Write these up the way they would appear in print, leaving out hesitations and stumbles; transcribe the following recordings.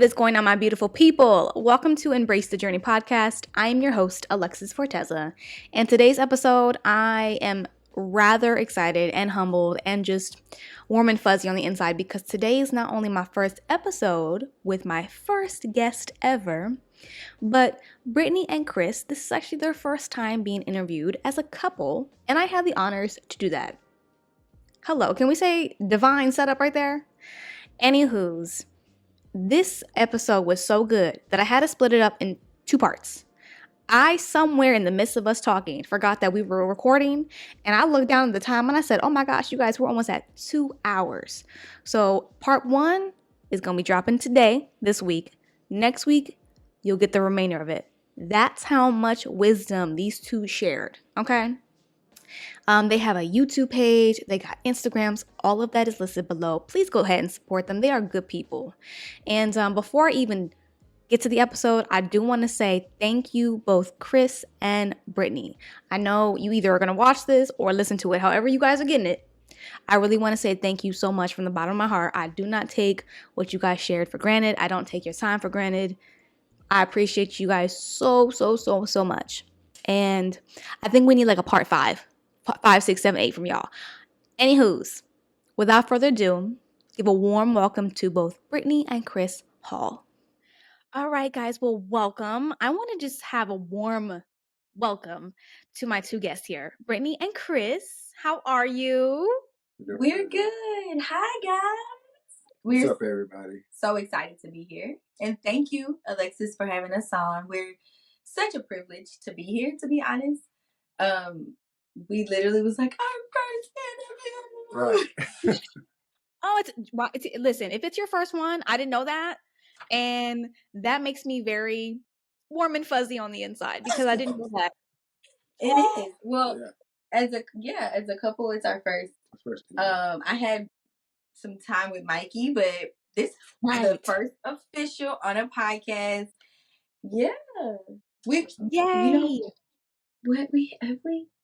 What is going on, my beautiful people? Welcome to Embrace the Journey podcast. I am your host, Alexis Forteza. And today's episode, I am rather excited and humbled and just warm and fuzzy on the inside because today is not only my first episode with my first guest ever, but Brittney and Chris, this is actually their first time being interviewed as a couple, and I had the honors to do that. Hello, can we say divine setup right there? Anywho's, this episode was so good that I had to split it up in two parts. I, somewhere in the midst of us talking, forgot that we were recording, and I looked down at the time and I said, oh my gosh, you guys, we're almost at 2 hours. So part one is going to be dropping today, this week. Next week, you'll get the remainder of it. That's how much wisdom these two shared, okay? They have a YouTube page, they got Instagrams, all of that is listed below. Please go ahead and support them. They are good people. And before I even get to the episode, I do want to say thank you both Chris and Brittney. I know you either are going to watch this or listen to it, however you guys are getting it. I really want to say thank you so much from the bottom of my heart. I do not take what you guys shared for granted. I don't take your time for granted. I appreciate you guys so much. And I think we need like a part 5, 6, 7, 8 from y'all. Anywho's, without further ado, give a warm welcome to both Brittney and Chris Hall. All right, guys, well, welcome. I want to just have a warm welcome to my two guests here, Brittney and Chris. How are you? We're good. Hi, guys. What's up, everybody? So excited to be here. And thank you, Alexis, for having us on. We're such a privilege to be here, to be honest. We literally was like, our first interview. Right. Listen, if it's your first one, I didn't know that. And that makes me very warm and fuzzy on the inside because I didn't know that. It is. Well, as a couple, it's our first. I had some time with Mikey, but this is the first official on a podcast. Yeah. Yay. What we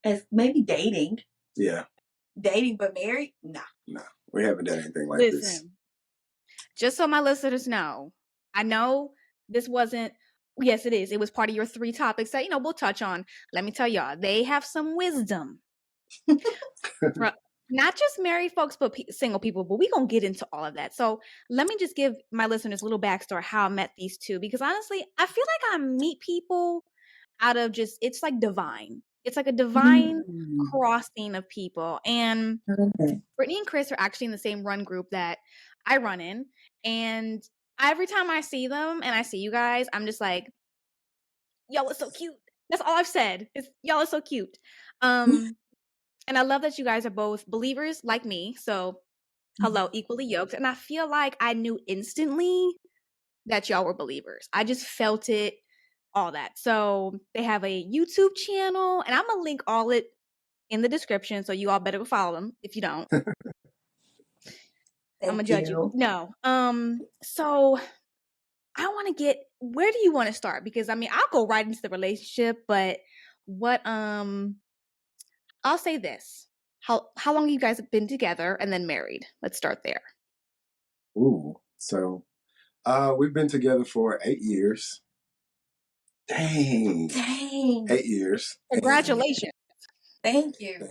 as maybe dating. Yeah. Dating but married? No. We haven't done anything like this. Just so my listeners know, I know this wasn't, yes, it is. It was part of your 3 topics that, we'll touch on. Let me tell y'all, they have some wisdom. Not just married folks, but single people, but we're going to get into all of that. So let me just give my listeners a little backstory how I met these two, because honestly, I feel like I meet people out of just, it's like divine. It's like a divine crossing of people. And Brittney and Chris are actually in the same run group that I run in. And every time I see them and I see you guys, I'm just like, y'all are so cute. That's all I've said. Y'all are so cute. And I love that you guys are both believers like me. So hello, equally yoked. And I feel like I knew instantly that y'all were believers. I just felt it, all that. So they have a YouTube channel, and I'm going to link all it in the description. So you all better go follow them if you don't. I'm going to judge you. No. So I want to where do you want to start? Because I'll go right into the relationship, but I'll say this. How long you guys have been together and then married? Let's start there. So we've been together for 8 years. Dang. 8 years. Congratulations. Thank you.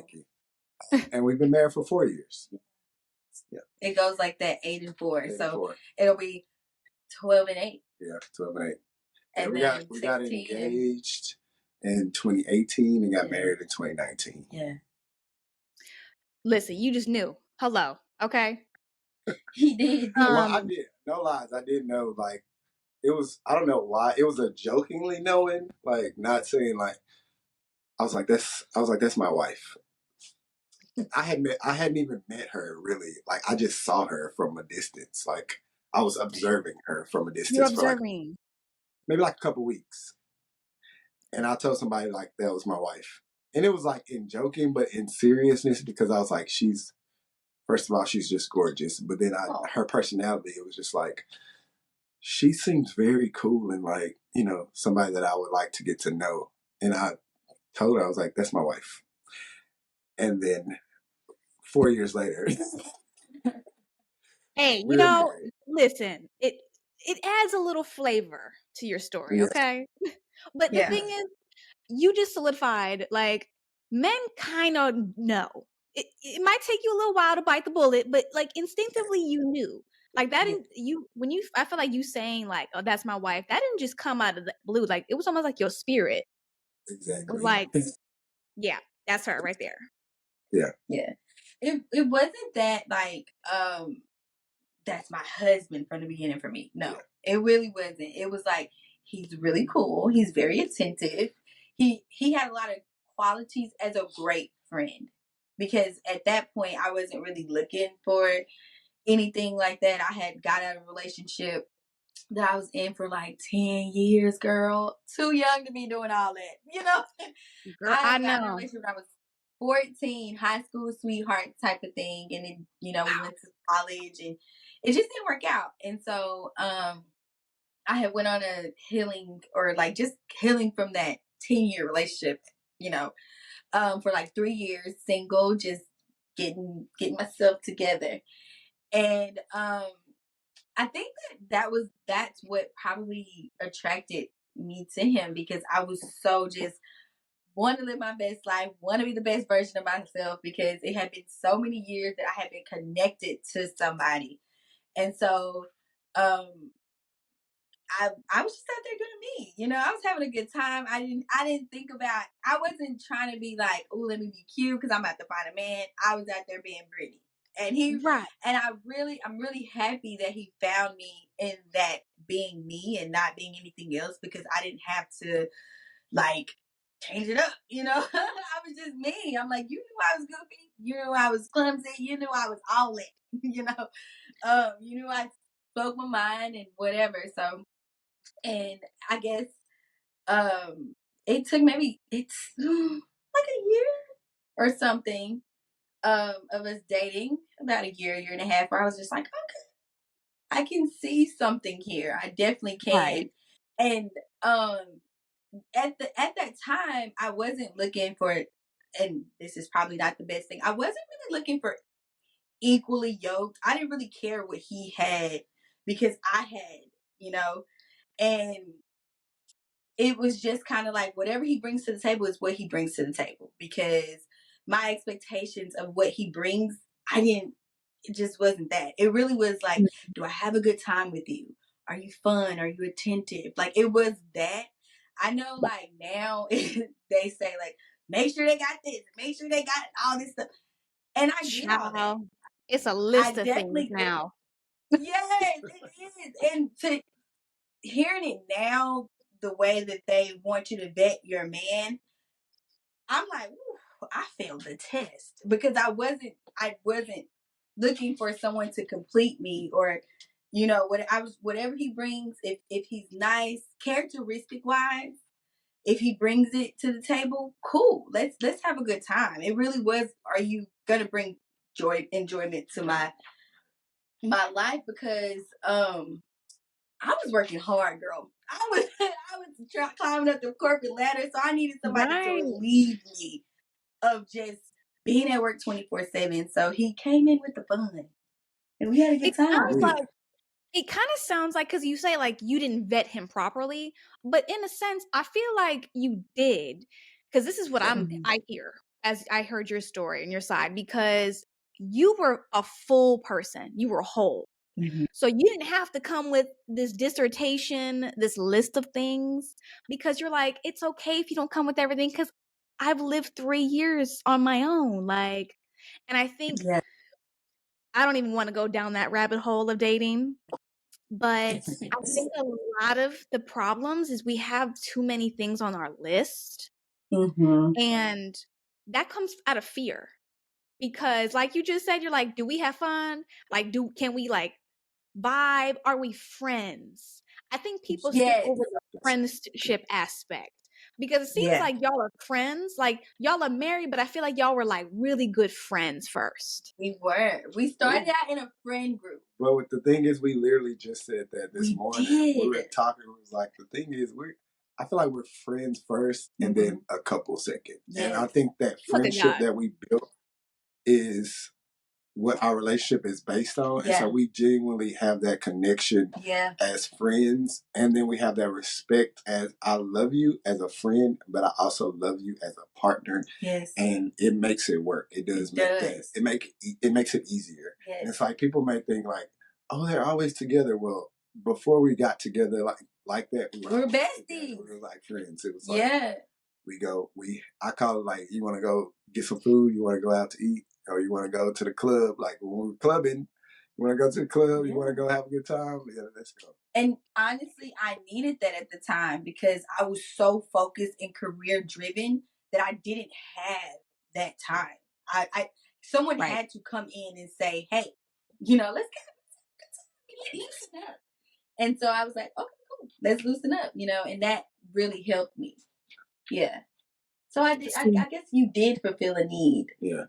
And we've been married for 4 years. Yeah. It goes like that, 8 and 4. So it'll be 12 and 8. Yeah, 12 and 8. And we got engaged in 2018 and got married in 2019. Yeah. Listen, you just knew. Hello. Okay. He did. Well, I did. No lies. I didn't know, like, it was, I don't know why. It was a jokingly knowing, like, not saying, like, I was like, that's my wife. I hadn't even met her, really. Like, I just saw her from a distance. Like, I was observing her from a distance. You're observing. Maybe like a couple weeks. And I told somebody, like, that was my wife. And it was, like, in joking, but in seriousness, because I was like, first of all, she's just gorgeous. But then her personality, it was just like, she seems very cool and, like, somebody that I would like to get to know. And I told her, I was like, that's my wife. And then 4 years later. Hey, listen, it adds a little flavor to your story, okay? But the Yeah. thing is, you just solidified, like, men kind of know. It might take you a little while to bite the bullet, but like instinctively you knew. Like that didn't I feel like you saying like, oh, that's my wife, that didn't just come out of the blue. Like it was almost like your spirit was like, yeah, that's her right there. Yeah. It wasn't that like that's my husband from the beginning for me. No, it really wasn't. It was like he's really cool. He's very attentive. He had a lot of qualities as a great friend. Because at that point I wasn't really looking for anything like that. I had got out of a relationship that I was in for like 10 years, girl. Too young to be doing all that, you know? Girl, I I got in a know. relationship when I was 14, high school sweetheart type of thing. And then, we went to college and it just didn't work out. And so I had went on a healing or like just healing from that 10-year relationship, for like 3 years, single, just getting myself together. And I think that's what probably attracted me to him because I was so just want to live my best life, want to be the best version of myself because it had been so many years that I had been connected to somebody. And so I was just out there doing me. I was having a good time. I didn't think about I wasn't trying to be like, oh, let me be cute because I'm about to find a man. I was out there being Brittney. And I'm really happy that he found me in that being me and not being anything else because I didn't have to like change it up, I was just me. I'm like, you knew I was goofy, you knew I was clumsy, you knew I was all it, you knew I spoke my mind and whatever. So, and I guess it took maybe it's like a year or something of us dating, about a year and a half, where I was just like, okay, I can see something here. I definitely can. And at that time, I wasn't looking for, and this is probably not the best thing. I wasn't really looking for equally yoked. I didn't really care what he had because I had, and it was just kind of like whatever he brings to the table is what he brings to the table because my expectations of what he brings, it just wasn't that. It really was like, do I have a good time with you? Are you fun? Are you attentive? Like it was that. I know like now they say like, make sure they got this, make sure they got all this stuff. And I get all that. It's a list of things now. Yes, it is. And to hearing it now, the way that they want you to vet your man, I'm like, I failed the test because I wasn't looking for someone to complete me or, whatever he brings. If he's nice, characteristic wise, if he brings it to the table, cool. Let's have a good time. It really was. Are you gonna bring enjoyment to my life? Because I was working hard, girl. I was climbing up the corporate ladder, so I needed somebody to relieve me of just being at work 24/7. So he came in with the fun, and we had a good time. It kind of sounds like, because you say like you didn't vet him properly, but in a sense, I feel like you did, because this is what I hear as I heard your story and your side, because you were a full person, you were whole. Mm-hmm. So you didn't have to come with this dissertation, this list of things, because you're like, it's okay if you don't come with everything, because I've lived 3 years on my own. Like, and I think I don't even want to go down that rabbit hole of dating, but I think a lot of the problems is we have too many things on our list. And that comes out of fear. Because like you just said, you're like, do we have fun? Like, can we like vibe? Are we friends? I think people skip over the friendship aspect because it seems like y'all are friends, like y'all are married, but I feel like y'all were like really good friends first. We were. We started out in a friend group. Well, the thing is, we literally just said that this morning. We were talking. It was like, the thing is, I feel like we're friends first and then a couple second. And I think that friendship that we built is what our relationship is based on. And so we genuinely have that connection as friends. And then we have that respect as I love you as a friend, but I also love you as a partner. Yes. And it makes it work. It does make that. It makes it easier. Yes. And it's like people may think like, oh, they're always together. Well, before we got together like that, we were besties. We were like friends. It was like I call it like, you want to go get some food, you want to go out to eat, or you want to go to the club. Like when we were clubbing, you want to go to the club, you want to go have a good time. Yeah, let's go. And honestly, I needed that at the time because I was so focused and career driven that I didn't have that time. Someone had to come in and say, hey, let's get loosen up. And so I was like, okay, cool, let's loosen up, and that really helped me. Yeah. So I guess you did fulfill a need. Yeah.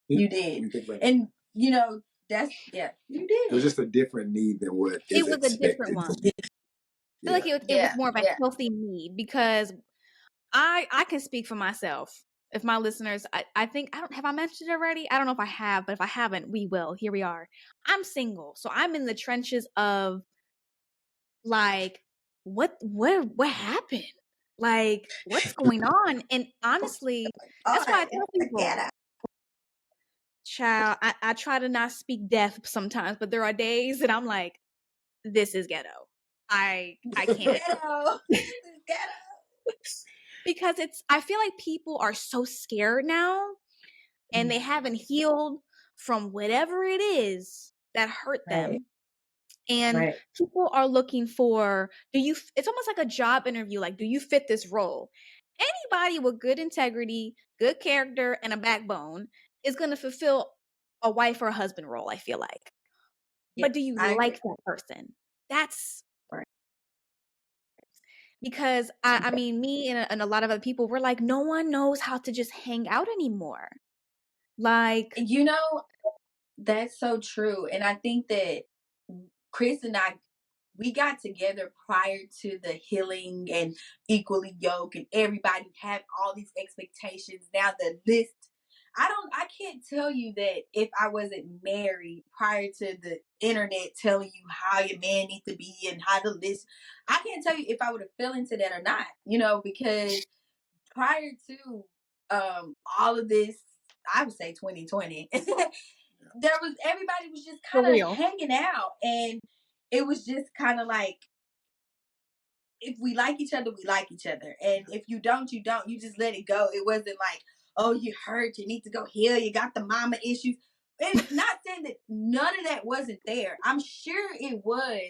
You did. And, you did. It was just a different need than what it was a different one. I feel like it was more of a healthy need because I can speak for myself. If my listeners, I think, have I mentioned it already? I don't know if I have, but if I haven't, we will. Here we are. I'm single. So I'm in the trenches of like, what happened? Like, what's going on? And honestly, that's why I tell people, child, I try to not speak death sometimes, but there are days that I'm like, this is ghetto. I can't. Ghetto. This is ghetto. Because I feel like people are so scared now and they haven't healed from whatever it is that hurt them. And people are looking for, it's almost like a job interview. Like, do you fit this role? Anybody with good integrity, good character, and a backbone is going to fulfill a wife or a husband role, I feel like. Yeah, but do you like that person? That's right. Because I mean, me and a lot of other people, we're like, no one knows how to just hang out anymore. Like, that's so true. And I think that Chris and I, we got together prior to the healing and equally yoked, and everybody had all these expectations. Now the list, I can't tell you that if I wasn't married prior to the internet telling you how your man needs to be and how to list, I can't tell you if I would have fell into that or not, because prior to all of this, I would say 2020, everybody was just kind of hanging out, and it was just kind of like, if we like each other, we like each other. And if you don't, you don't. You just let it go. It wasn't like, oh, you hurt, you need to go heal, you got the mama issues. It's not saying that none of that wasn't there. I'm sure it was.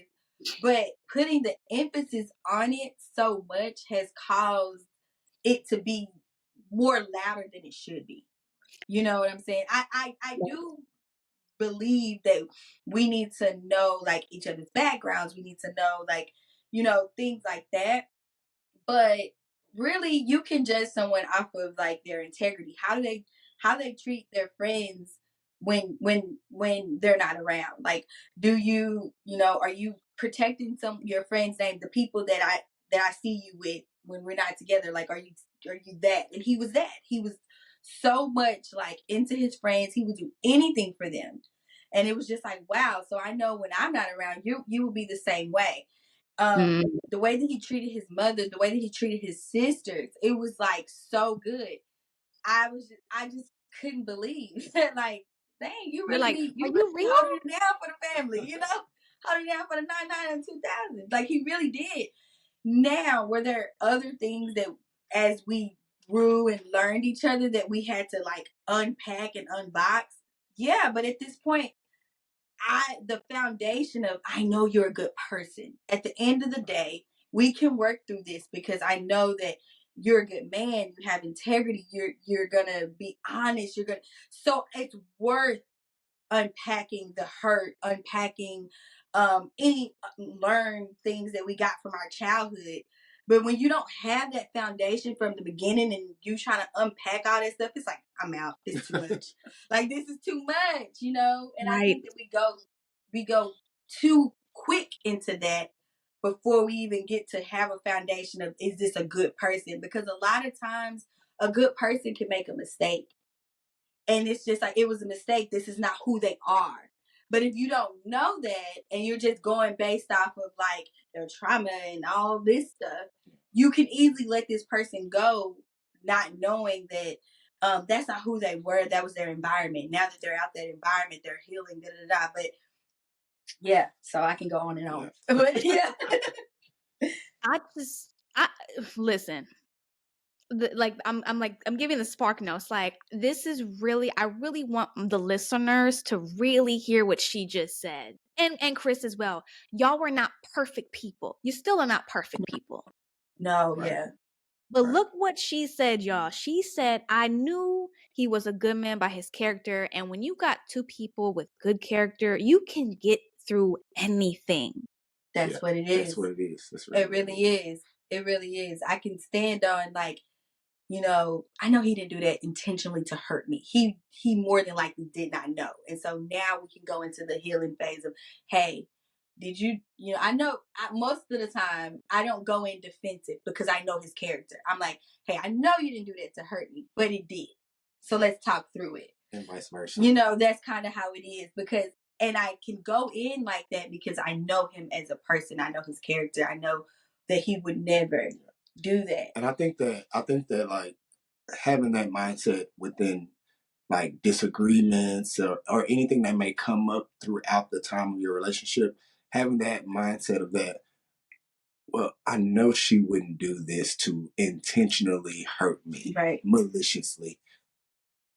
But putting the emphasis on it so much has caused it to be more louder than it should be. You know what I'm saying? I do believe that we need to know like each other's backgrounds. We need to know like, things like that. But really, you can judge someone off of like their integrity. How they treat their friends when they're not around. Like, are you protecting your friend's name, the people that I see you with when we're not together? Like, are you that? And he was that. He was so much like into his friends. He would do anything for them. And it was just like, wow. So I know when I'm not around, you will be the same way. The way that he treated his mother, the way that he treated his sisters, it was like so good. I just couldn't believe that. Like, dang, you really like, you really holding it down for the family, holding it down for the 99 and 2000. Like, he really did. Now, were there other things that as we grew and learned each other that we had to like unpack and unbox? Yeah, but at this point, the foundation of, I know you're a good person. At the end of the day, we can work through this because I know that you're a good man. You have integrity. You're gonna be honest. So it's worth unpacking the hurt, unpacking any learned things that we got from our childhood. But when you don't have that foundation from the beginning and you trying to unpack all that stuff, it's like, I'm out. This is too much. Like, this is too much, And I think that we go too quick into that before we even get to have a foundation of, is this a good person? Because a lot of times a good person can make a mistake. And it's just like, it was a mistake. This is not who they are. But if you don't know that and you're just going based off of like their trauma and all this stuff, you can easily let this person go, not knowing that that's not who they were. That was their environment. Now that they're out that environment, they're healing, da da da. But yeah, so I can go on and on. But yeah. I listen. I'm giving the spark notes. Like, this is really, I really want the listeners to really hear what she just said, and Chris as well. Y'all were not perfect people. You still are not perfect people. No, right. Yeah. But look what she said, y'all. She said, I knew he was a good man by his character. And when you got two people with good character, you can get through anything. That's what it is. That's what it is. It really is. It really is. I can stand on, like, you know, I know he didn't do that intentionally to hurt me. He more than likely did not know. And so now we can go into the healing phase of, hey, did you know, I know most of the time I don't go in defensive because I know his character. I'm like, hey, I know you didn't do that to hurt me, but it did. So let's talk through it. And vice versa. You know, that's kind of how it is, because, and I can go in like that because I know him as a person. I know his character. I know that he would never do that. And I think that like having that mindset within like disagreements or anything that may come up throughout the time of your relationship, having that mindset of that, well, I know she wouldn't do this to intentionally hurt me, right, maliciously.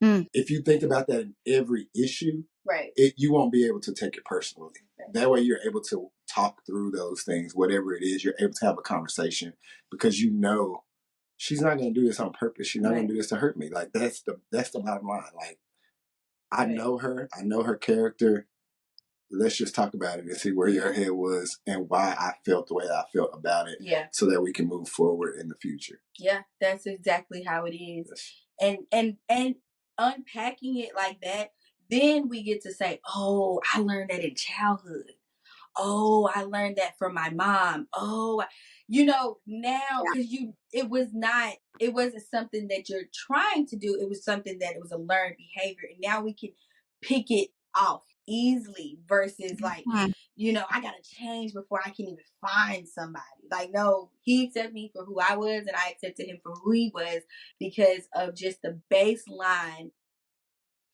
If you think about that in every issue, right, you won't be able to take it personally. Right. That way you're able to talk through those things, whatever it is, you're able to have a conversation because you know she's not going to do this on purpose. She's not going to do this to hurt me. Like, that's the bottom line. Like, I know her. I know her character. Let's just talk about it and see where your head was and why I felt the way I felt about it. Yeah. So that we can move forward in the future. Yeah, that's exactly how it is. Yes. And unpacking it like that, then we get to say, oh, I learned that in childhood. Oh, I learned that from my mom. Oh, you know, now, because it wasn't something that you're trying to do. It was something that it was a learned behavior. And now we can pick it off easily versus like, you know, I got to change before I can even find somebody. Like, no, he accepted me for who I was and I accepted him for who he was because of just the baseline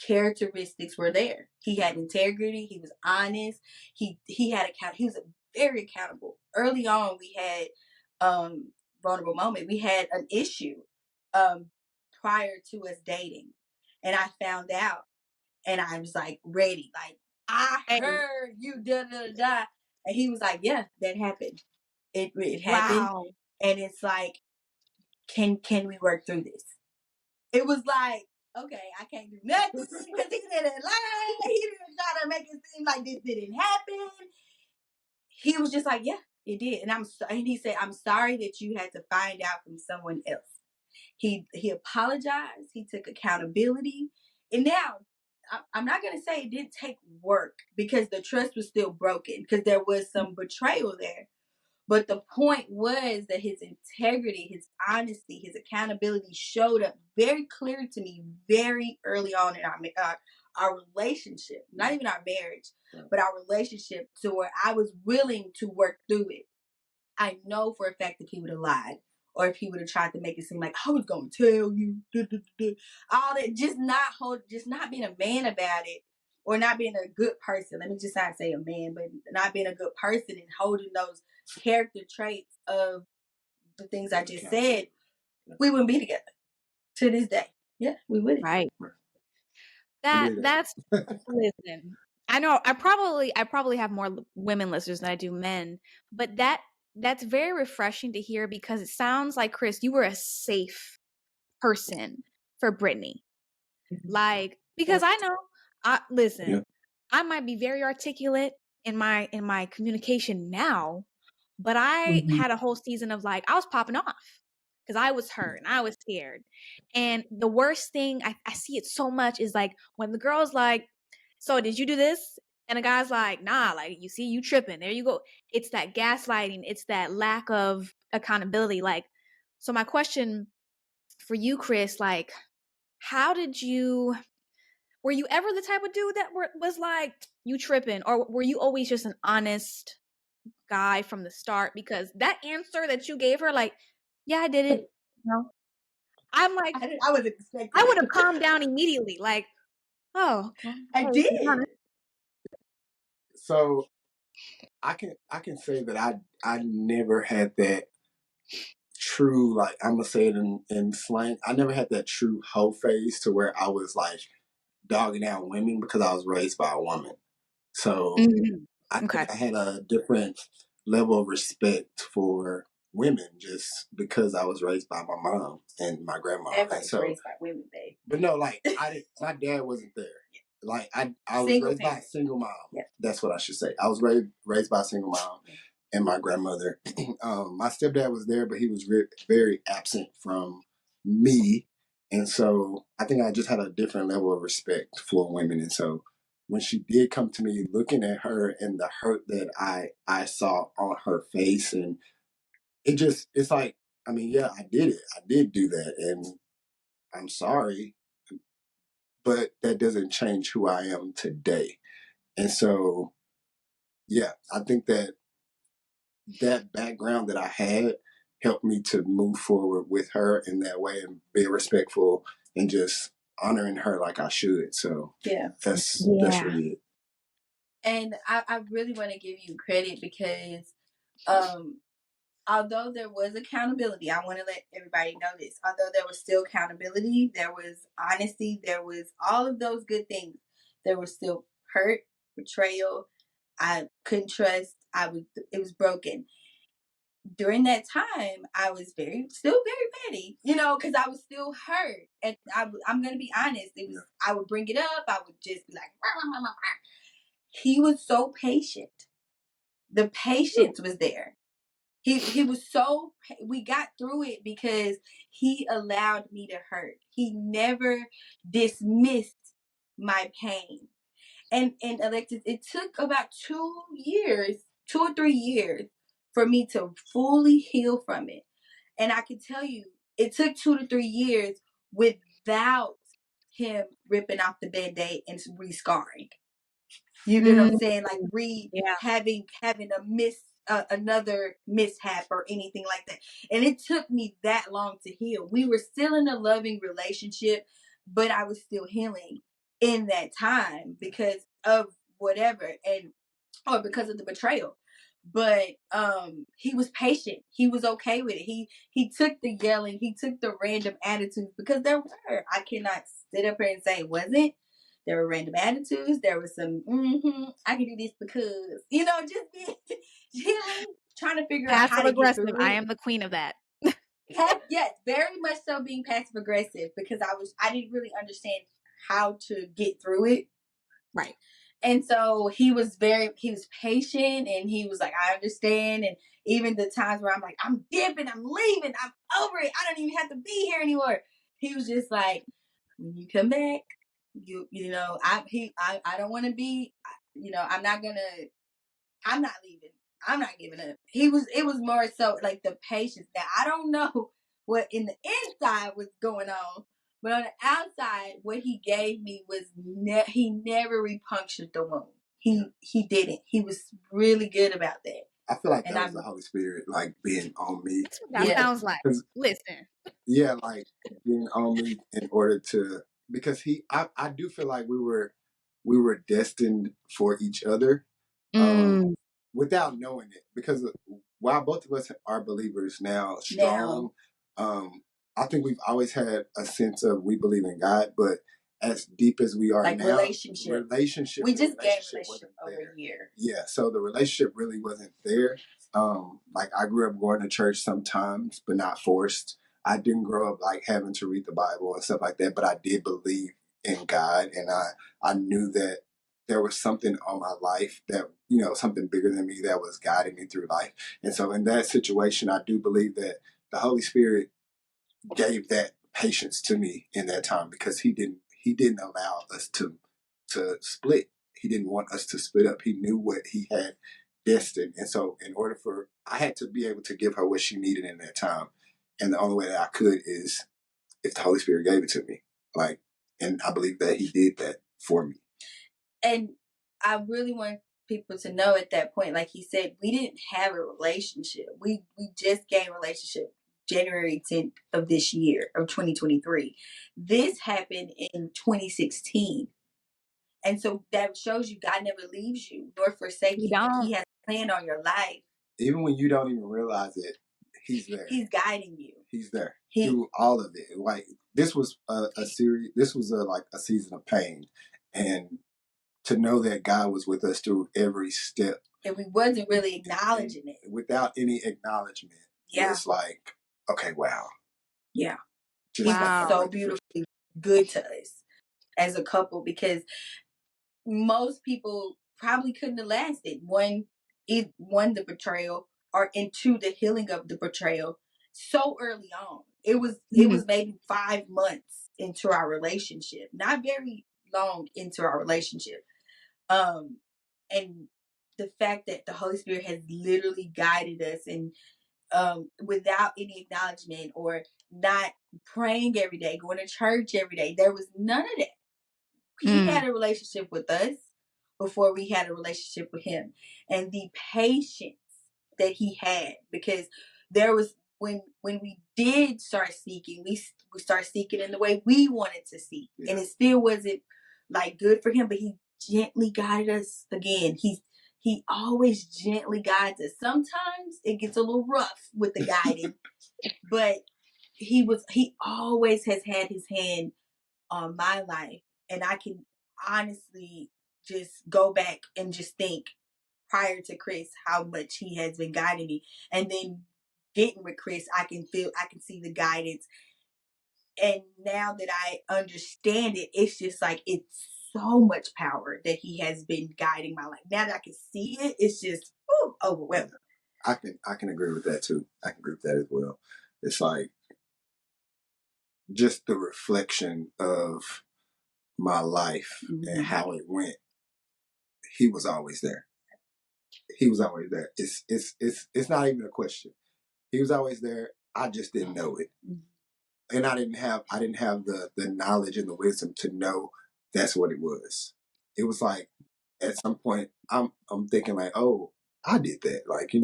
characteristics were there. He had integrity. He was honest. He had he was very accountable. Early on, we had vulnerable moment. We had an issue prior to us dating, and I found out, and I was like ready. Like, I heard you da da da, and he was like, yeah, that happened. It happened, wow. And it's like, can we work through this? It was like, okay, I can't do nothing because he didn't lie. He didn't try to make it seem like this didn't happen. He was just like, yeah, it did. And he said, I'm sorry that you had to find out from someone else. He apologized. He took accountability. And now, I'm not going to say it didn't take work because the trust was still broken because there was some betrayal there. But the point was that his integrity, his honesty, his accountability showed up very clear to me very early on in our relationship. Not even our marriage, but our relationship, to where I was willing to work through it. I know for a fact that he would have lied, or if he would have tried to make it seem like I was going to tell you, all that, just not being a man about it, or not being a good person. Let me just not say a man, but not being a good person and holding those character traits of the things I just said, we wouldn't be together to this day. Yeah, we wouldn't. Right. That's listen. I know I probably have more women listeners than I do men, but that's very refreshing to hear because it sounds like, Chris, you were a safe person for Brittney. Like, because I know, listen, I might be very articulate in my communication now, but I had a whole season of like, I was popping off because I was hurt and I was scared. And the worst thing, I see it so much, is like when the girl's like, so did you do this? And the guy's like, nah, like, you see, you tripping. There you go. It's that gaslighting. It's that lack of accountability. Like, so my question for you, Chris, like, how did you were you ever the type of dude that was like, you tripping? Or were you always just an honest guy from the start? Because that answer that you gave her, like, yeah, I did it. No. I'm like, I wasn't expecting I would have calmed down immediately. Like, oh, okay. I did. So I can say that I never had that true, like, I'm gonna say it in slang. I never had that true hoe phase to where I was like dogging out women because I was raised by a woman. So I think I had a different level of respect for women just because I was raised by my mom and my grandma. Everybody's raised by women, babe. But no, like my dad wasn't there. Like I was raised by a single mom. Yeah. That's what I should say. I was raised by a single mom and my grandmother. My stepdad was there, but he was very absent from me. And so I think I just had a different level of respect for women. And so when she did come to me, looking at her and the hurt that I saw on her face, and it's like, I mean, yeah, I did it. I did do that. And I'm sorry, but that doesn't change who I am today. And so, yeah, I think that background that I had helped me to move forward with her in that way and be respectful and just honoring her like I should. So that's really it. And I really want to give you credit because although there was accountability, I want to let everybody know this. Although there was still accountability, there was honesty, there was all of those good things. There was still hurt, betrayal. I couldn't trust. It was broken. During that time, I was still very petty, because I was still hurt. And I'm going to be honest. I would bring it up. I would just be like, rah, rah, rah, rah. He was so patient. The patience was there. He was so, we got through it because he allowed me to hurt. He never dismissed my pain. And Alexis, it took about 2 or 3 years for me to fully heal from it. And I can tell you, it took 2 to 3 years without him ripping off the Band-Aid and re-scarring. You get what I'm saying? Like having another mishap or anything like that. And it took me that long to heal. We were still in a loving relationship, but I was still healing in that time because of whatever or because of the betrayal. But he was patient. He was okay with it. He took the yelling, he took the random attitudes because there were. I cannot sit up here and say it wasn't. There were random attitudes. There was some, I can do this because, just being healing, trying to figure out how to get through it. I am the queen of that. Yes, very much so being passive aggressive because I didn't really understand how to get through it. Right. And so he was patient and he was like, I understand. And even the times where I'm like, I'm dipping, I'm leaving, I'm over it. I don't even have to be here anymore. He was just like, when you come back, I don't want to be, I'm not leaving. I'm not giving up. It was more so like the patience that I don't know what in the inside was going on, but on the outside, what he gave me was he never repunctured the wound. He didn't. He was really good about that. I feel like that was the Holy Spirit, like being on me. That's what that sounds like. Listen. Yeah, like being on me in order to, because I do feel like we were destined for each other, without knowing it. Because while both of us are believers now, strong, I think we've always had a sense of we believe in God, but as deep as we are like now, relationship. We just gained relationship over a year. Yeah, so the relationship really wasn't there. Like I grew up going to church sometimes, but not forced. I didn't grow up like having to read the Bible and stuff like that, but I did believe in God, and I knew that there was something on my life that, something bigger than me that was guiding me through life. And so in that situation, I do believe that the Holy Spirit gave that patience to me in that time because he didn't allow us to split. He didn't want us to split up. He knew what he had destined. And so I had to be able to give her what she needed in that time. And the only way that I could is if the Holy Spirit gave it to me. And I believe that he did that. for me. And I really want people to know at that point, like he said, we didn't have a relationship. We just gained a relationship January 10th of this year, of 2023. This happened in 2016. And so that shows you God never leaves you nor forsakes you. Like, he has a plan on your life. Even when you don't even realize it, he's there. He's guiding you. He's there through all of it. Like, this was a series. This was like a season of pain, and to know that God was with us through every step, and we wasn't really acknowledging it. Without any acknowledgement, it's like, okay, wow, yeah, just wow, so beautifully good to us as a couple, because most people probably couldn't have lasted one, the betrayal, or into the healing of the betrayal so early on. It was maybe 5 months into our relationship, not very long into our relationship. And the fact that the Holy Spirit has literally guided us, and without any acknowledgement, or not praying every day, going to church every day, there was none of that. He had a relationship with us before we had a relationship with him. And the patience that he had, because there was, when we did start seeking, we started seeking in the way we wanted to seek. Yeah. And it still wasn't like good for him, but he gently guided us again. He always gently guides us. Sometimes it gets a little rough with the guiding, but he always has had his hand on my life. And I can honestly just go back and just think, prior to Chris, how much he has been guiding me. And then getting with Chris, I can see the guidance. And now that I understand it, it's just like, it's so much power that he has been guiding my life. Now that I can see it, it's just overwhelming. I can agree with that too. I can agree with that as well. It's like just the reflection of my life and how it went. He was always there. He was always there. It's not even a question. He was always there. I just didn't know it. And I didn't have the knowledge and the wisdom to know that's what it was. It was like, at some point I'm thinking like, oh, I did that. Like,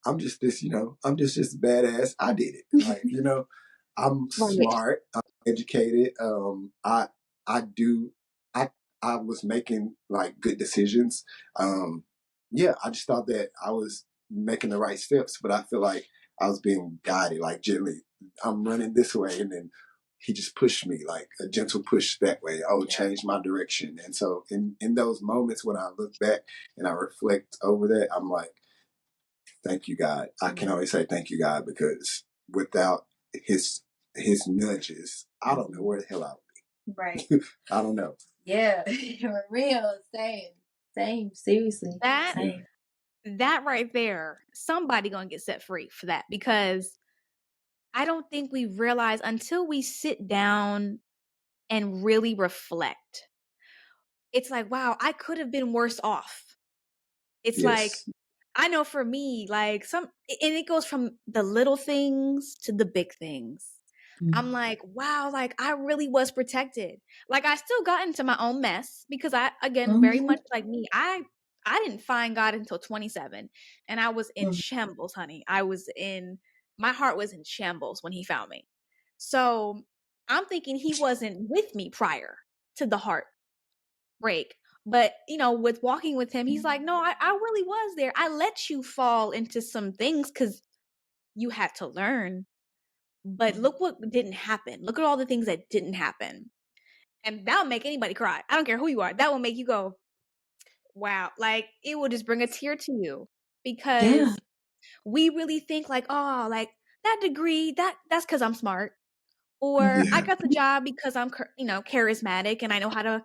I'm just this, I'm just badass. I did it. Like, I'm smart, I'm educated. I was making like good decisions. I just thought that I was making the right steps, but I feel like I was being guided, like gently. I'm running this way, and then he just pushed me, like a gentle push that way. Change my direction. And so in those moments when I look back and I reflect over that, I'm like, thank you, God. I can always say thank you, God, because without his nudges, I don't know where the hell I would be. Right. I don't know. Yeah. For real. Same. Seriously. That right there, somebody gonna get set free for that, because I don't think we realize until we sit down and really reflect. It's like, wow, I could have been worse off. It's like, I know for me, like and it goes from the little things to the big things. I'm like, wow, like I really was protected. Like I still got into my own mess, because I, again, very much like me, I didn't find God until 27, and I was in shambles, honey. My heart was in shambles when he found me. So I'm thinking he wasn't with me prior to the heartbreak. But, with walking with him, he's like, no, I really was there. I let you fall into some things because you had to learn. But look what didn't happen. Look at all the things that didn't happen. And that'll make anybody cry. I don't care who you are. That will make you go, wow. Like, it will just bring a tear to you. Because we really think like, oh, like that degree, that's because I'm smart. Or I got the job because I'm, charismatic and I know how to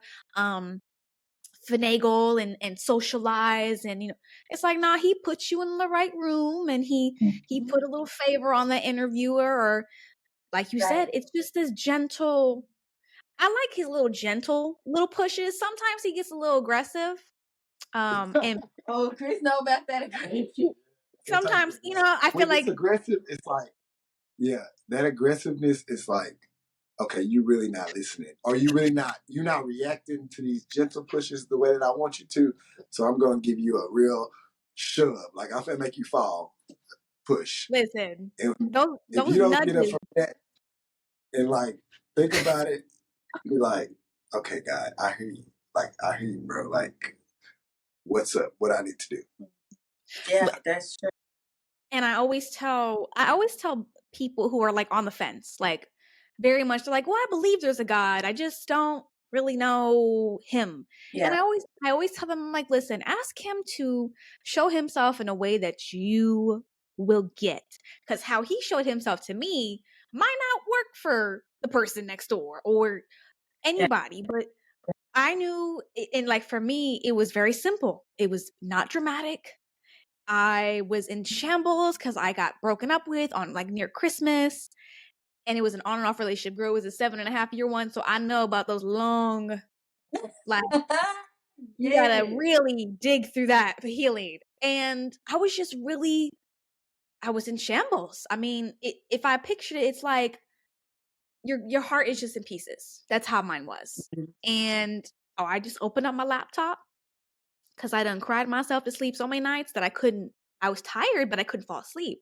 finagle and socialize. And, it's like, nah, he put you in the right room, and he put a little favor on the interviewer, or like you said, it's just this gentle. I like his little gentle little pushes. Sometimes he gets a little aggressive. And Chris know about that aggression. Sometimes, I feel like it's aggressive. It's like, that aggressiveness is like, okay, you really not listening. Or you're not reacting to these gentle pushes the way that I want you to. So I'm going to give you a real shove. Like, I'm going to make you fall. Push. Listen, And those if you don't get up nudges. from that and, like, think about it, be like, okay, God, I hear you. Like, I hear you, bro. Like, what's up? What I need to do. Yeah, that's true. And I always tell people who are like on the fence, like very much, they're like, well, I believe there's a God, I just don't really know him. Yeah. And I always tell them, like, listen, ask him to show himself in a way that you will get, because how he showed himself to me might not work for the person next door or anybody. But I knew, and like for me, it was very simple. It was not dramatic. I was in shambles because I got broken up with on like near Christmas, and it was an on and off relationship. Girl, it was a 7.5-year one, so I know about those long, like, you gotta really dig through that for healing. And I was in shambles. I mean, if I pictured it, it's like your heart is just in pieces. That's how mine was. And I just opened up my laptop because I done cried myself to sleep so many nights that I was tired, but I couldn't fall asleep.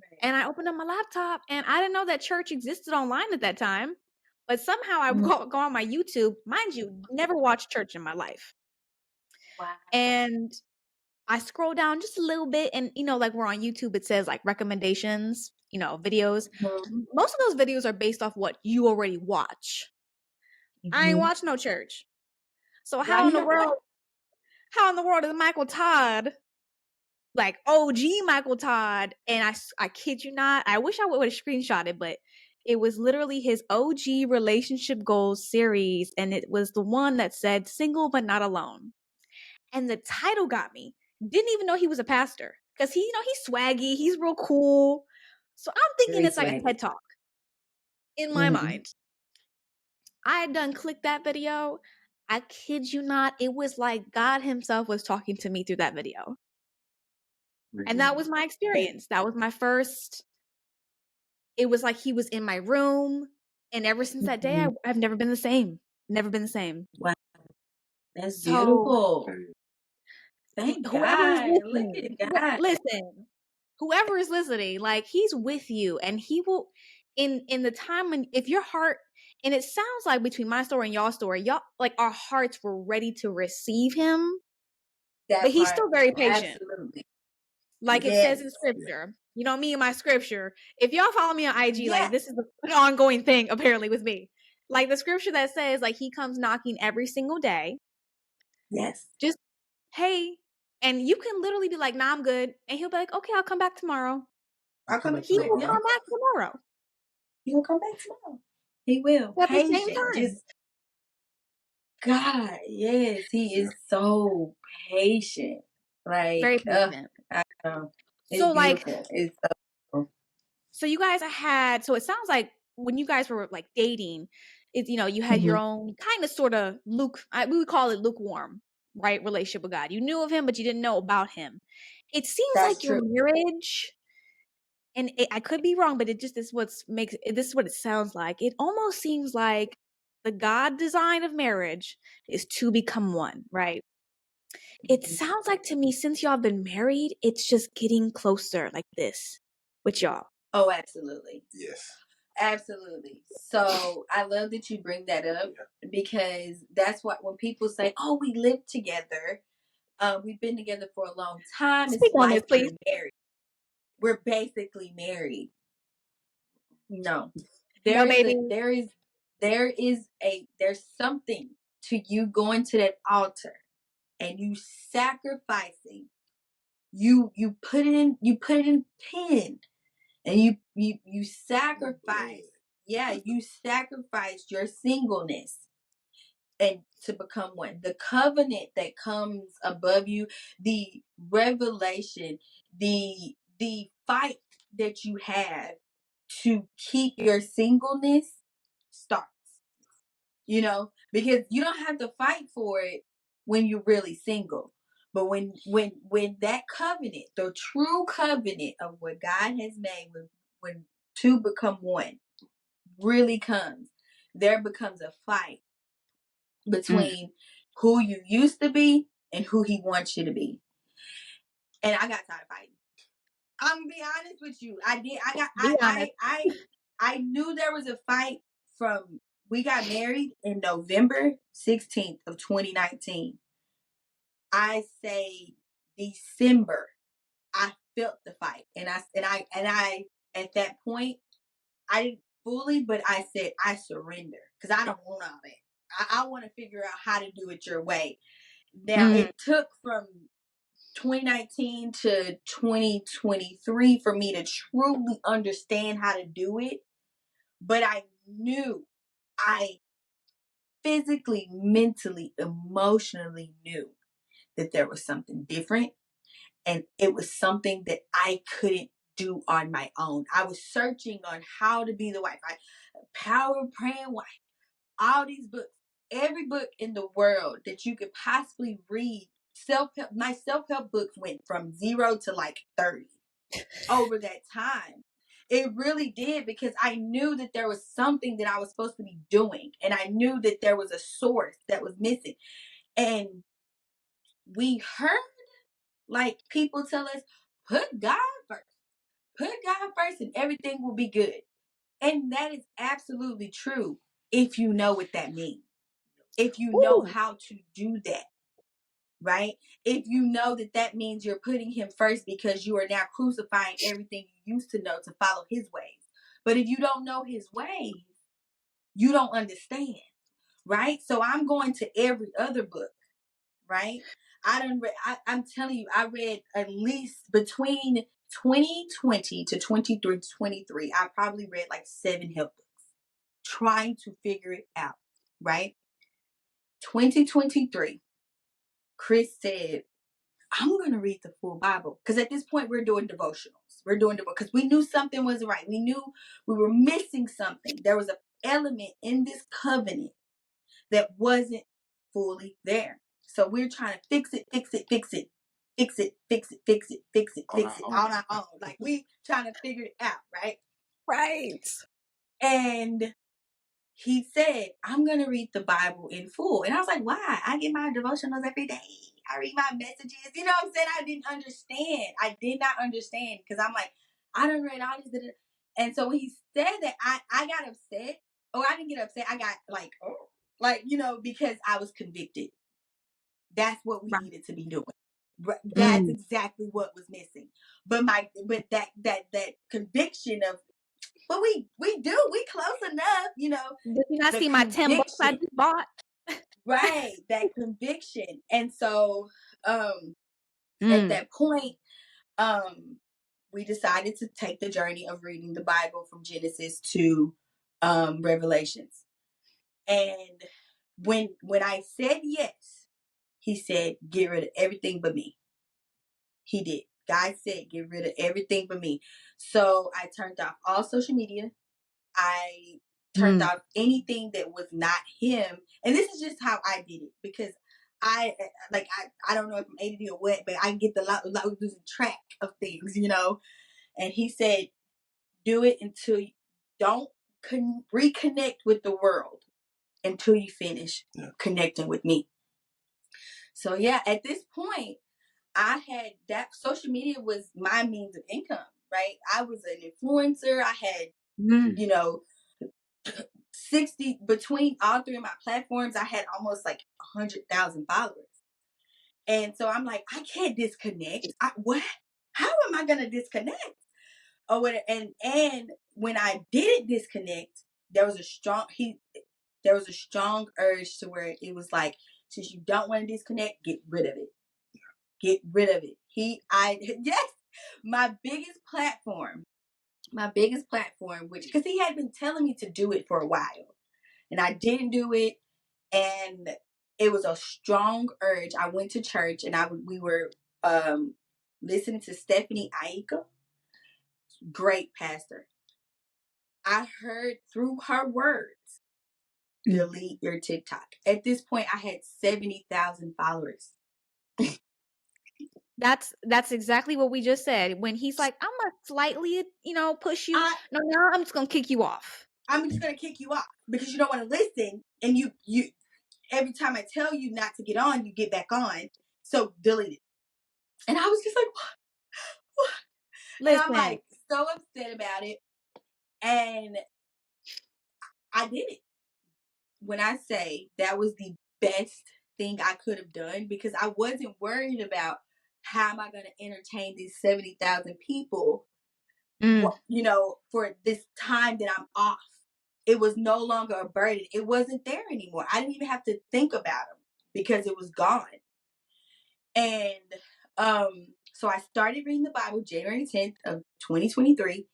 Right. And I opened up my laptop, and I didn't know that church existed online at that time. But somehow I go on my YouTube. Mind you, never watched church in my life. Wow. And I scroll down just a little bit, and like we're on YouTube, it says like recommendations, videos. Mm-hmm. Most of those videos are based off what you already watch. Mm-hmm. I ain't watched no church. So how in the world is Michael Todd, like OG Michael Todd? And I kid you not, I wish I would have screenshotted, but it was literally his OG relationship goals series, and it was the one that said single but not alone. And the title got me. Didn't even know he was a pastor, because he's swaggy, he's real cool. So I'm thinking it's like a TED Talk in my mind. I had done clicked that video. I kid you not, it was like God himself was talking to me through that video. And that was my experience. That was my first. It was like he was in my room. And ever since that day, I've never been the same. Never been the same. Wow. That's beautiful. Thank God. Look at God. Listen, whoever is listening, like, he's with you, and he will, in the time when, if your heart, and it sounds like between my story and y'all's story, y'all, like, our hearts were ready to receive him, but he's still very patient. Absolutely. Like it says in scripture, me and my scripture, if y'all follow me on IG, like, this is an ongoing thing apparently with me. Like the scripture that says, like, he comes knocking every single day. Yes. Just, hey, and you can literally be like, nah, I'm good. And he'll be like, okay, I'll come back tomorrow. He will come back tomorrow. He will come back tomorrow. He will. At the same time. Just, God, yes, he is so patient. Like, very patient. I know. It's so beautiful. Like, it's so you guys so it sounds like when you guys were like dating, it's, you had your own kind of sort of we would call it lukewarm, right, relationship with God. You knew of him, but you didn't know about him. It seems like your marriage, and I could be wrong, but this is what it sounds like. It almost seems like the God design of marriage is to become one, right? It sounds like to me, since y'all been married, it's just getting closer like this with y'all. Oh, absolutely. Yes. Absolutely. So I love that you bring that up, because that's what, when people say, oh, we live together, we've been together for a long time, Speak on this, please. Married. We're basically married. No. There's something to you going to that altar and you sacrificing. You put it in pen, and you sacrifice. Yeah, you sacrifice your singleness and to become one. The covenant that comes above you, the revelation, the fight that you have to keep your singleness starts. Because you don't have to fight for it when you're really single. But when that covenant, the true covenant of what God has made, when two become one, really comes, there becomes a fight between who you used to be and who he wants you to be. And I got tired of fighting. I'm gonna be honest with you. I knew there was a fight from we got married in November 16th of 2019. I say December, I felt the fight. And I at that point, I didn't fully, but I said I surrender because I don't want all that. I want to figure out how to do it your way. Now it took from 2019 to 2023 for me to truly understand how to do it. But I knew, I physically, mentally, emotionally knew that there was something different. And it was something that I couldn't do on my own. I was searching on how to be the wife. Power of Praying Wife. All these books. Every book in the world that you could possibly read. My self-help books went from 0 to like 30 over that time. It really did, because I knew that there was something that I was supposed to be doing. And I knew that there was a source that was missing. And we heard, like, people tell us, put God first. Put God first and everything will be good. And that is absolutely true if you know what that means. If you know how to do that. Right? If you know that that means you're putting him first because you are now crucifying everything you used to know to follow his ways. But if you don't know his ways, you don't understand. Right? So I'm going to every other book. Right? I'm telling you, I read at least between 2020 to 23, I probably read like 7 help books trying to figure it out. Right? 2023, Chris said, I'm going to read the full Bible. Because at this point, we're doing devotionals. Because we knew something wasn't right. We knew we were missing something. There was an element in this covenant that wasn't fully there. So we're trying to fix it on our own. Like, we trying to figure it out, right? Right. And he said, I'm going to read the Bible in full. And I was like, why? I get my devotionals every day. I read my messages. You know what I'm saying? I didn't understand. I did not understand, because I'm like, I done read all this. And so when he said that, I got upset. Oh, I didn't get upset. I got like, because I was convicted. That's what we needed to be doing. That's exactly what was missing. But that conviction of, but we close enough, Did you not see my 10 books I just bought? Right, that conviction. And so at that point, we decided to take the journey of reading the Bible from Genesis to Revelations. And when I said yes, he said, get rid of everything but me. He did. God said, get rid of everything but me. So I turned off all social media. I turned off anything that was not him. And this is just how I did it, because I don't know if I'm ADD or what, but I get losing track of things, And he said, do it until you don't reconnect with the world until you finish connecting with me. So yeah, at this point, I had that social media was my means of income, right? I was an influencer. I had, 60 between all 3 of my platforms. I had almost like 100,000 followers. And so I'm like, I can't disconnect. What? How am I going to disconnect? Oh, and when I didn't disconnect, there was a strong urge to where it was like, since you don't want to disconnect, get rid of it. Get rid of it. Yes, my biggest platform, which, because he had been telling me to do it for a while, and I didn't do it, and it was a strong urge. I went to church, and we were listening to Stephanie Aika, great pastor. I heard through her words, delete your TikTok. At this point, I had 70,000 followers. That's exactly what we just said. When he's like, I'm gonna slightly, push you. No, I'm just gonna kick you off. I'm just going to kick you off because you don't want to listen. And you every time I tell you not to get on, you get back on. So delete it. And I was just like, what? Listen. And I'm like so upset about it. And I did it. When I say that was the best thing I could have done, because I wasn't worried about how am I going to entertain these 70,000 people, you know, for this time that I'm off. It was no longer a burden. It wasn't there anymore. I didn't even have to think about them because it was gone. And so I started reading the Bible January 10th of 2023,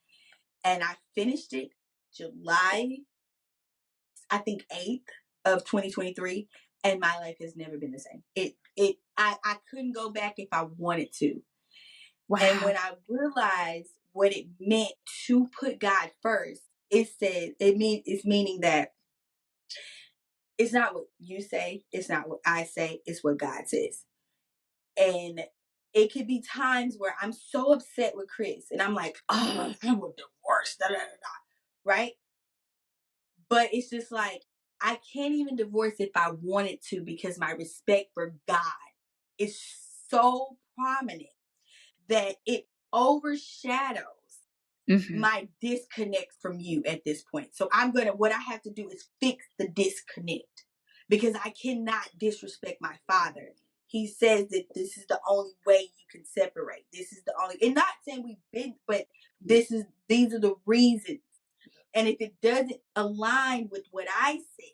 and I finished it July, I think 8th of 2023, and my life has never been the same. I couldn't go back if I wanted to. Wow. And when I realized what it meant to put God first, it's meaning that it's not what you say, it's not what I say, it's what God says. And it could be times where I'm so upset with Chris and I'm like, oh, I'm a divorce, right? But it's just like, I can't even divorce if I wanted to, because my respect for God is so prominent that it overshadows my disconnect from you at this point. So what I have to do is fix the disconnect, because I cannot disrespect my father. He says that this is the only way you can separate. This is the only, and not saying we've been, but these are the reasons. And if it doesn't align with what I said,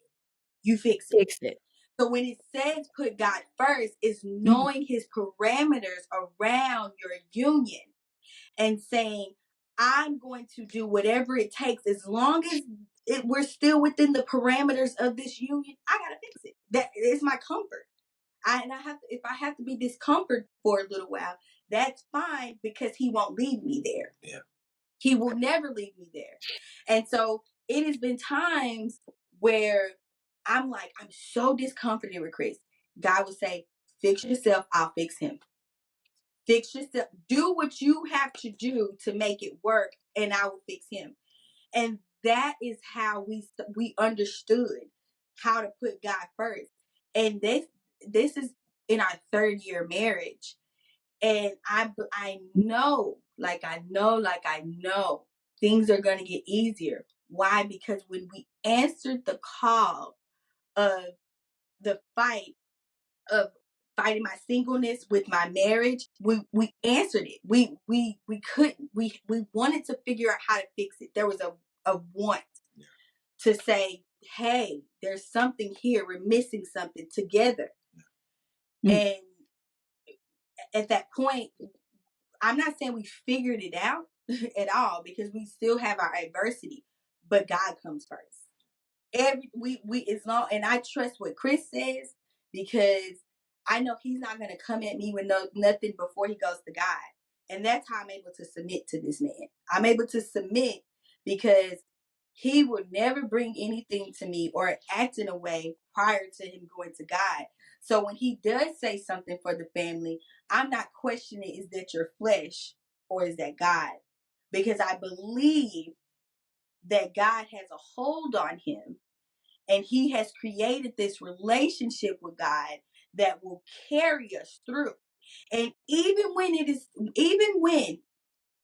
you fix it. So when it says put God first, it's knowing his parameters around your union and saying, I'm going to do whatever it takes, as long as we're still within the parameters of this union. I gotta fix it. That is my comfort. If I have to be discomfort for a little while, that's fine, because he won't leave me there. Yeah. He will never leave me there. And so it has been times where I'm like, I'm so discomforted with Chris. God will say, fix yourself, I'll fix him. Fix yourself. Do what you have to do to make it work, and I will fix him. And that is how we understood how to put God first. And this is in our 3rd year marriage. And I know things are going to get easier. Why? Because when we answered the call of the fight of fighting my singleness with my marriage, we answered it. We couldn't. We wanted to figure out how to fix it. There was a want to say, hey, there's something here. We're missing something together. And at that point, I'm not saying we figured it out at all, because we still have our adversity, but God comes first. And I trust what Chris says, because I know he's not going to come at me with nothing before he goes to God. And that's how I'm able to submit to this man. I'm able to submit because he will never bring anything to me or act in a way prior to him going to God. So when he does say something for the family, I'm not questioning, is that your flesh or is that God? Because I believe that God has a hold on him, and he has created this relationship with God that will carry us through. And even when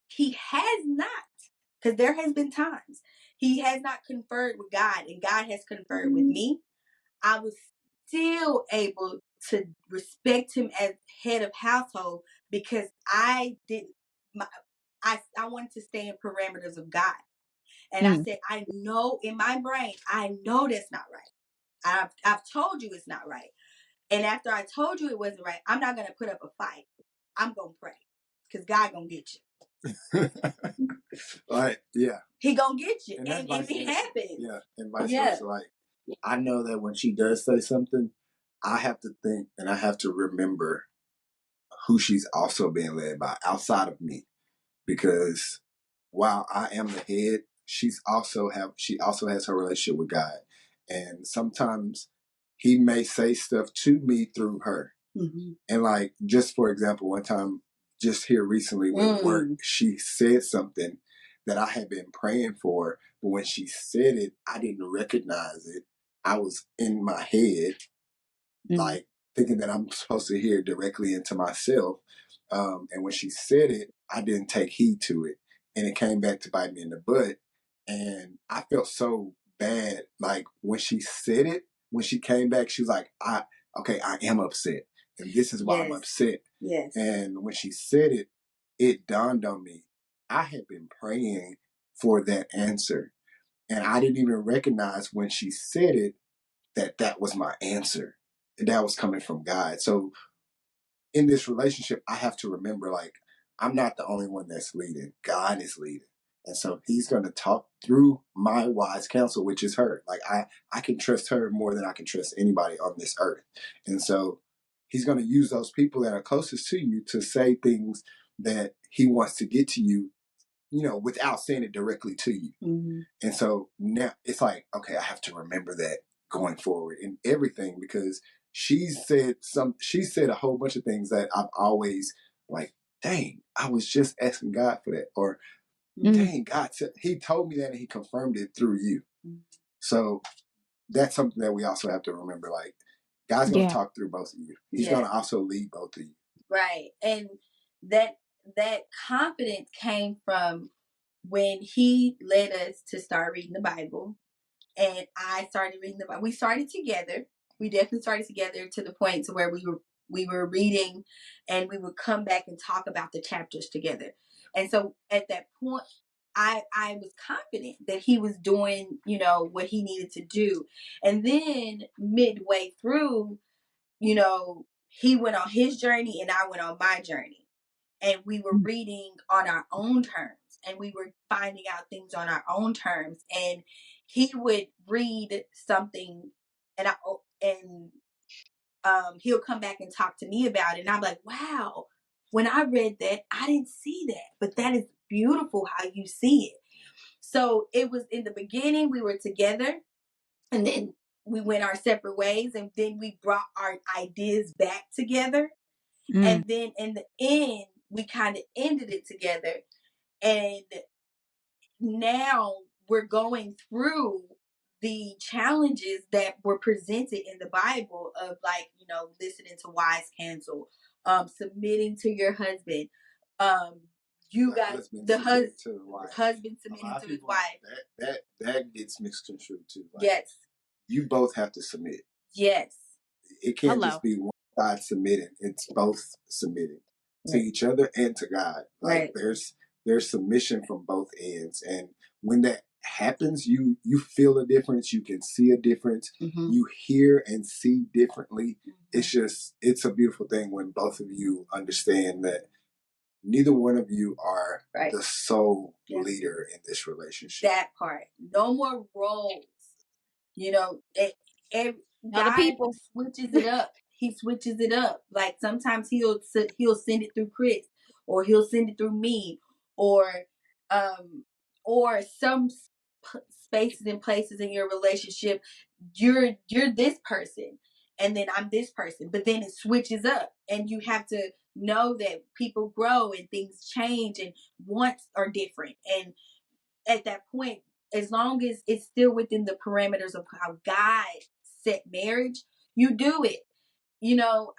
he has not, because there has been times he has not conferred with God and God has conferred with me, I was still able to respect him as head of household, because I wanted to stay in parameters of God. And I said, I know in my brain, I know that's not right. I've told you it's not right. And after I told you it wasn't right, I'm not going to put up a fight. I'm going to pray, because God going to get you. Right. Yeah. He going to get you. And if it happens. Yeah. And vice versa. Like, I know that when she does say something, I have to think and I have to remember who she's also being led by outside of me. Because while I am the head, she also has her relationship with God. And sometimes he may say stuff to me through her. Mm-hmm. And like, just for example, one time just here recently with work, she said something that I had been praying for But when she said it, I didn't recognize it. I was in my head, like thinking that I'm supposed to hear directly into myself. And when she said it, I didn't take heed to it. And it came back to bite me in the butt. And I felt so bad. Like when she said it, when she came back, she was like, I am upset. And this is why I'm upset. Yes. And when she said it, it dawned on me. I had been praying for that answer. And I didn't even recognize when she said it that was my answer. And that was coming from God. So in this relationship, I have to remember, like, I'm not the only one that's leading. God is leading. And so he's going to talk through my wise counsel, which is her. Like, I can trust her more than I can trust anybody on this earth. And so he's going to use those people that are closest to you to say things that he wants to get to you, without saying it directly to you. Mm-hmm. And so now it's like, okay, I have to remember that going forward in everything, because she said a whole bunch of things that I've always like, dang, I was just asking God for that. Or dang, God said, he told me that and he confirmed it through you. Mm-hmm. So that's something that we also have to remember. Like, God's going to talk through both of you. He's going to also lead both of you. Right. And that confidence came from when he led us to start reading the Bible, and I started reading the Bible. We started together. We definitely started together to the point to where we were reading, and we would come back and talk about the chapters together. And so at that point, I was confident that he was doing, what he needed to do. And then midway through, he went on his journey and I went on my journey. And we were reading on our own terms, and we were finding out things on our own terms. And he would read something, and he'll come back and talk to me about it. And I'm like, wow, when I read that, I didn't see that, but that is beautiful how you see it. So it was in the beginning, we were together, and then we went our separate ways, and then we brought our ideas back together. And then in the end, we kind of ended it together. And now we're going through the challenges that were presented in the Bible of, like, listening to wise counsel, submitting to your husband. You got the husband submitting to his wife. That gets misconstrued too. Like, yes. You both have to submit. Yes. It can't just be one side submitting. It's both submitting to each other and to God. Like, there's submission from both ends. And when that happens, you feel a difference. You can see a difference. Mm-hmm. You hear and see differently. Mm-hmm. It's a beautiful thing when both of you understand that neither one of you are the sole leader in this relationship. That part. No more roles. God switches it up. He switches it up. Like, sometimes he'll send it through Chris, or he'll send it through me, or some spaces and places in your relationship, you're this person, and then I'm this person, but then it switches up, and you have to know that people grow and things change and wants are different. And at that point, as long as it's still within the parameters of how God set marriage, you do it.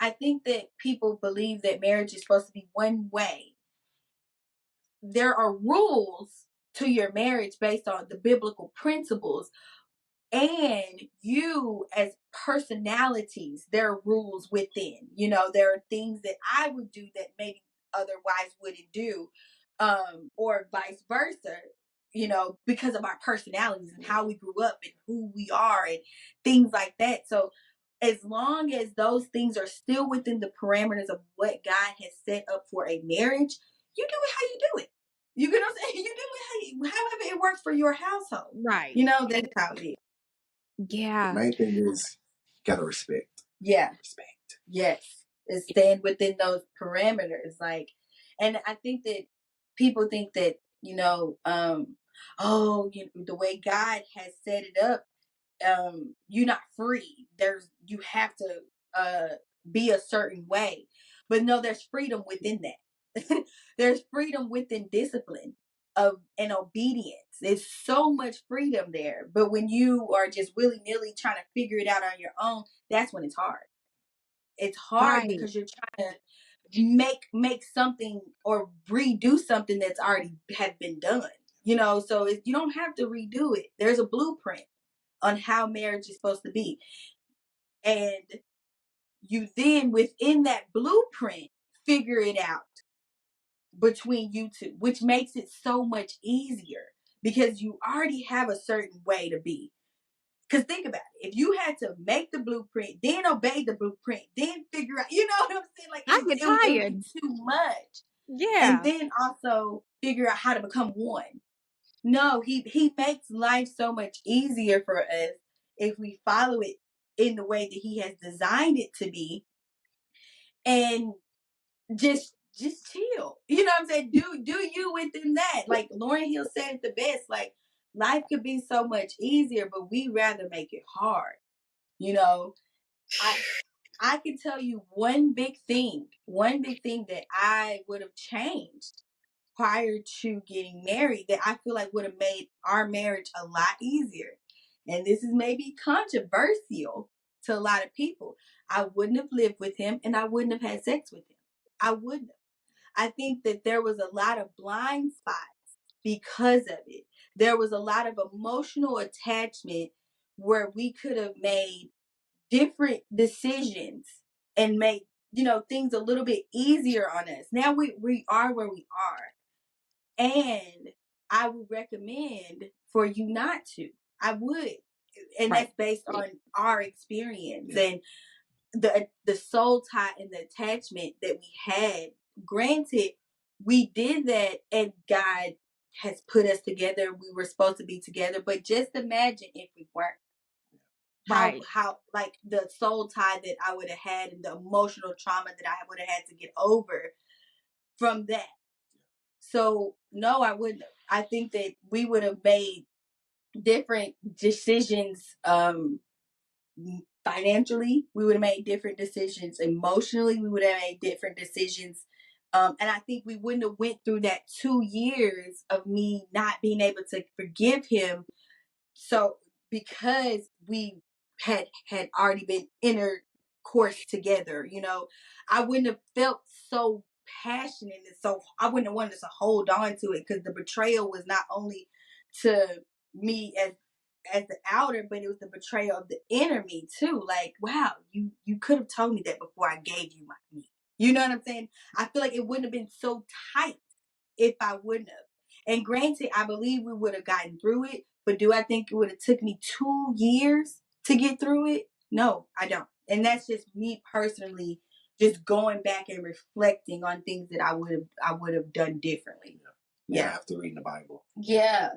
I think that people believe that marriage is supposed to be one way. There are rules to your marriage based on the biblical principles, and you as personalities, there are rules within. There are things that I would do that maybe other wives wouldn't do, or vice versa, because of our personalities and how we grew up and who we are and things like that. So as long as those things are still within the parameters of what God has set up for a marriage, you do it how you do it. You get what I'm saying? You do it however it works for your household. Right. That's how it is. Yeah. The main thing is, gotta respect. Yeah. Respect. Yes. And stand within those parameters. Like, and I think that people think that, the way God has set it up, you're not free. You have to be a certain way. But no, there's freedom within that. There's freedom within discipline. and obedience. There's so much freedom there. But when you are just willy-nilly trying to figure it out on your own, that's when it's hard. It's hard because you're trying to make something or redo something that's already had been done. So you don't have to redo it. There's a blueprint on how marriage is supposed to be. And you then within that blueprint figure it out between you two, which makes it so much easier because you already have a certain way to be. Because think about it. If you had to make the blueprint, then obey the blueprint, then figure out, you know what I'm saying? Like I get tired. It would be too much. Yeah. And then also figure out how to become one. No, he makes life so much easier for us if we follow it in the way that he has designed it to be. And just chill. You know what I'm saying? Do you within that. Like Lauryn Hill said it the best. Like life could be so much easier, but we rather make it hard. I can tell you one big thing that I would have changed prior to getting married that I feel like would have made our marriage a lot easier. And this is maybe controversial to a lot of people. I wouldn't have lived with him and I wouldn't have had sex with him. I wouldn't have. I think that there was a lot of blind spots because of it. There was a lot of emotional attachment where we could have made different decisions and made, things a little bit easier on us. Now we are where we are. And I would recommend for you not to. I would. And that's based on our experience and the soul tie and the attachment that we had. Granted, we did that and God has put us together. We were supposed to be together, but just imagine if we weren't. How like the soul tie that I would have had and the emotional trauma that I would have had to get over from that. So no, I wouldn't. I think that we would have made different decisions financially. We would have made different decisions emotionally. We would have made different decisions. And I think we wouldn't have went through that 2 years of me not being able to forgive him. So because we had already been intercourse together, I wouldn't have felt so passionate and so I wouldn't have wanted to hold on to it because the betrayal was not only to me as the outer, but it was the betrayal of the inner me too. Like, wow, you could have told me that before I gave you my me. You know what I'm saying? I feel like it wouldn't have been so tight if I wouldn't have. And granted, I believe we would have gotten through it, but do I think it would have took me 2 years to get through it? No, I don't. And that's just me personally just going back and reflecting on things that I would have done differently. Yeah. After reading the Bible. Yeah.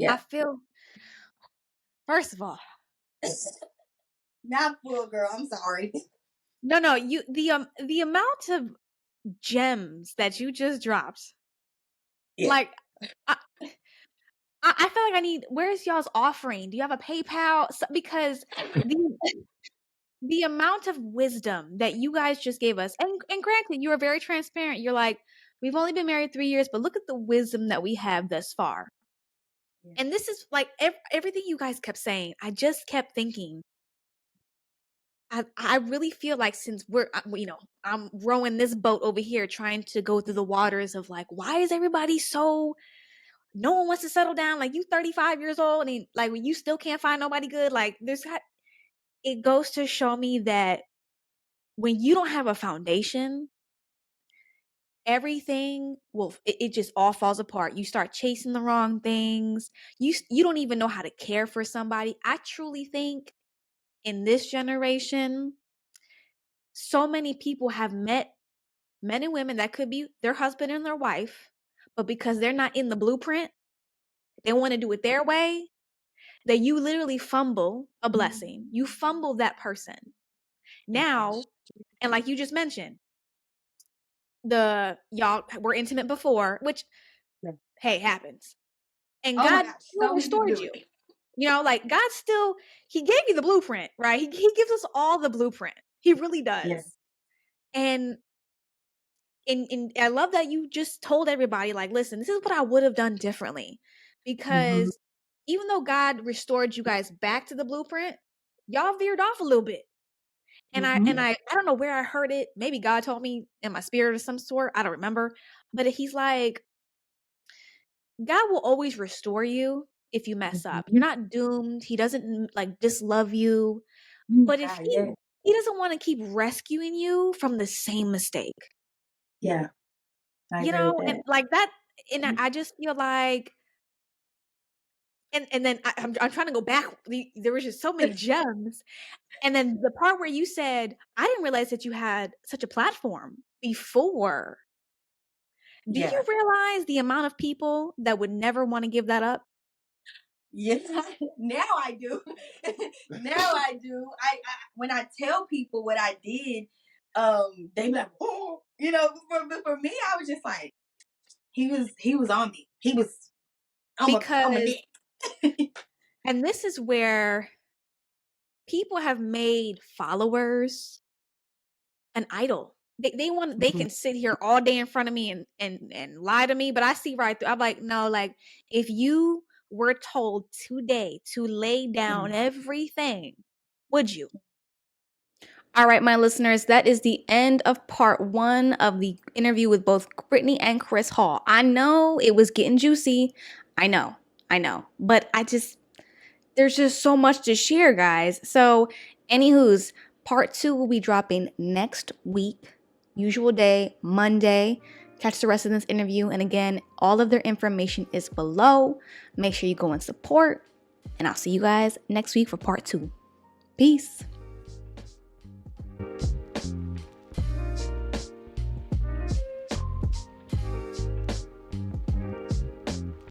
I feel, first of all, not full, girl. I'm sorry. No, the amount of gems that you just dropped, like, I feel like I need. Where's y'all's offering? Do you have a PayPal? Because the amount of wisdom that you guys just gave us, and granted, you were very transparent. You're like, we've only been married 3 years, but look at the wisdom that we have thus far. Yeah. And this is like everything you guys kept saying. I just kept thinking. I really feel like since I'm rowing this boat over here trying to go through the waters of like, why is everybody so, no one wants to settle down? Like, you 35 years old and like you still can't find nobody good. Like, it goes to show me that when you don't have a foundation, everything it just all falls apart. You start chasing the wrong things. You don't even know how to care for somebody. I truly think in this generation, so many people have met men and women that could be their husband and their wife, but because they're not in the blueprint, they want to do it their way, that you literally fumble a blessing. You fumble that person. Now, and like you just mentioned, y'all were intimate before, which, hey, happens. And God still restored you. Like God still, he gave you the blueprint, right? He gives us all the blueprint. He really does. Yeah. And and I love that you just told everybody, like, listen, this is what I would have done differently. Because even though God restored you guys back to the blueprint, y'all veered off a little bit. And I don't know where I heard it. Maybe God told me in my spirit of some sort. I don't remember. But he's like, God will always restore you if you mess up. You're not doomed. He doesn't like dislove you. But if he doesn't want to keep rescuing you from the same mistake. Yeah. You know, and like that, and I just feel like, and then I'm trying to go back. There was just so many gems. And then the part where you said, I didn't realize that you had such a platform before. Do you realize the amount of people that would never want to give that up? Yes, now I do. Now I do. I when I tell people what I did, they be like, oh, you know, for me, I was just like, he was on me. He was on my dick. And this is where people have made followers an idol. They can sit here all day in front of me and lie to me, but I see right through. I'm like, no, like if you were told today to lay down everything, would you? All right, my listeners, that is the end of part 1 of the interview with both Brittney and Chris Hall. I know it was getting juicy. I know. But there's just so much to share, guys. So, anywho's, part 2 will be dropping next week, usual day, Monday. Catch the rest of this interview. And again, all of their information is below. Make sure you go and support. And I'll see you guys next week for part 2. Peace.